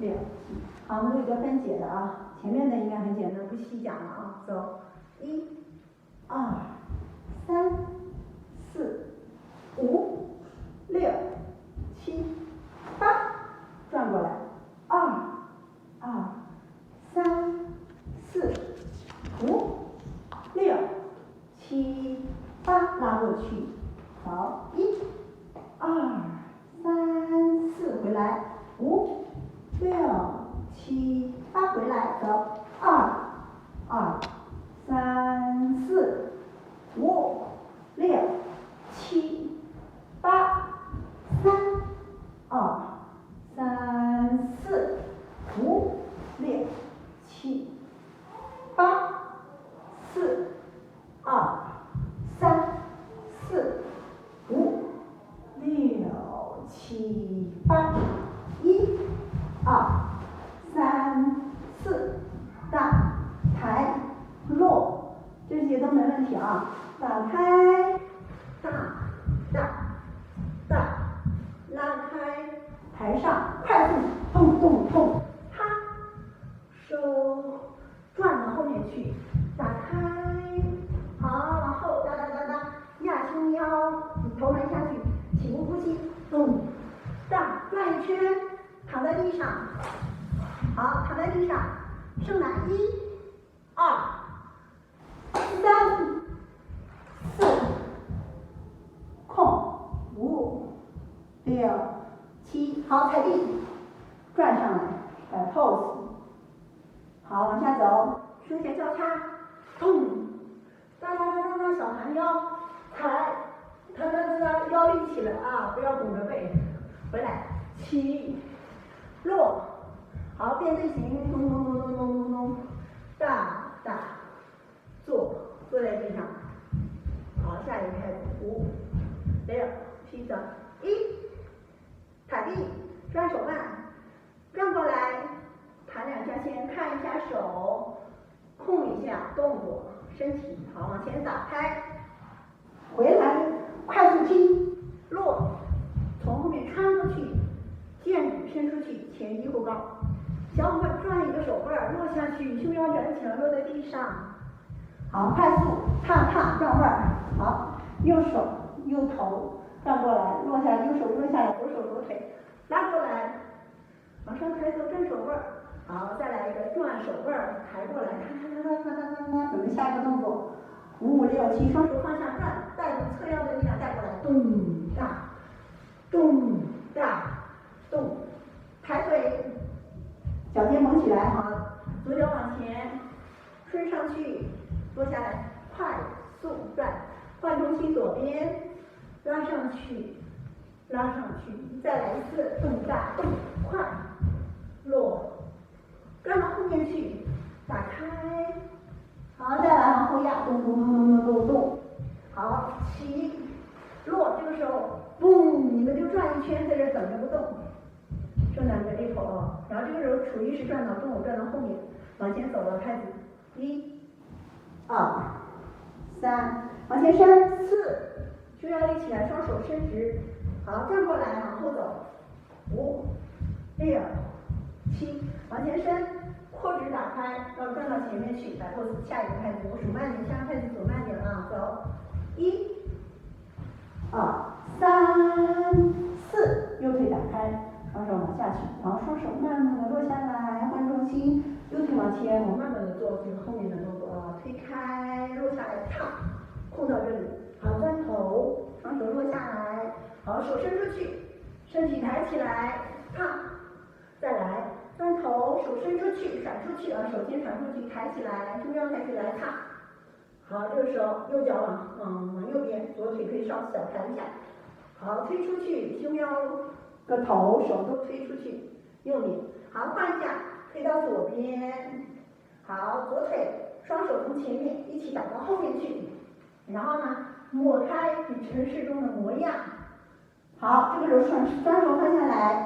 6、7。好，我们做一个分解的啊，前面的应该很简单，不细讲了啊。走，1、2、3、4、5、6、7、8，转过来，2、3、4、5、6、7、8，拉过去，好，1、2、3、4，回来，5、6、7、8，回来，走，2、3、4、5、6、7、8，3、2、3、4、5、6、7、8，4、2、3、4、5、6、7、8，1、2、3、4，大抬落，这些都没问题啊。打开，大，拉开，抬上，快速，咚咚咚，啪，手转到后面去，打开，好，往后哒，压胸腰，头埋下去，起步呼吸，咚，大，转一圈，躺在地上，好，躺在地上，伸懒，1、2、3、4，空，5、6、7，好，踩地，转上来，摆 pose， 好，往下走，胸前交叉，咚，哒，小含腰，抬，腰立起来啊，不要拱着背，回来，起，落，好，变队形，咚，大，坐在地上，好，下一个开始，5、6、7，走，1，踩地，转手腕，转过来，弹2下先，看一下手，控一下动作，身体，好，往前打开，回来，快速踢，落，从后面穿过去，剑骨偏出去，前低后高，小伙伴转一个手腕，落下去，胸腰转起来，落在地上，好，快速，踏，转腕，好，右手右头转过来，落下来，右手落下来，左手左腿拉过来，往上抬头转手腕，好，再来一个转手腕，抬过来，踏，准备下一个动作，5、6、7，双手向下转，带动侧腰的力量带过来，咚，抬腿，脚尖蒙起来，好，左脚往前，推上去，落下来，快速转，换中心左边，拉上去，再来一次，大，快，落，转到后面去，打开，好，再来往后压，咚，好，起，落，这个时候，嘣，你们就转一圈，在这等着不动，伸2个力头啊，然后这个时候处于是转到动，转到后面，往前走了，开始，1、2、3，往前伸，4，胸腰立起来，双手伸直，好，转过来，往后走，5、6、7，往前伸，扩指打开，然后转到前面去，摆 pose， 下一个拍子，我数慢点，下个拍子数慢点啊，走，1、2、3、4，右腿打开，双手往下去，然后双手慢慢的落下来，换重心，右腿往前，我慢慢的做这个后面的动作啊，推开，落下来，踏，控到这里，好，转头，双手落下来，好，手伸出去，身体抬起来，踏，再来，转头，手伸出去，甩出去啊，手先甩出去，抬起来，胸腰抬起来，踏，好，这个时候右脚往右边，左腿可以稍小抬一下，好，推出去，胸腰个头，手都推出去，右面，好，换一下，推到左边，好，左腿双手从前面一起打到后面去，然后呢，抹开你城市中的模样，好，这个时候双手放下来，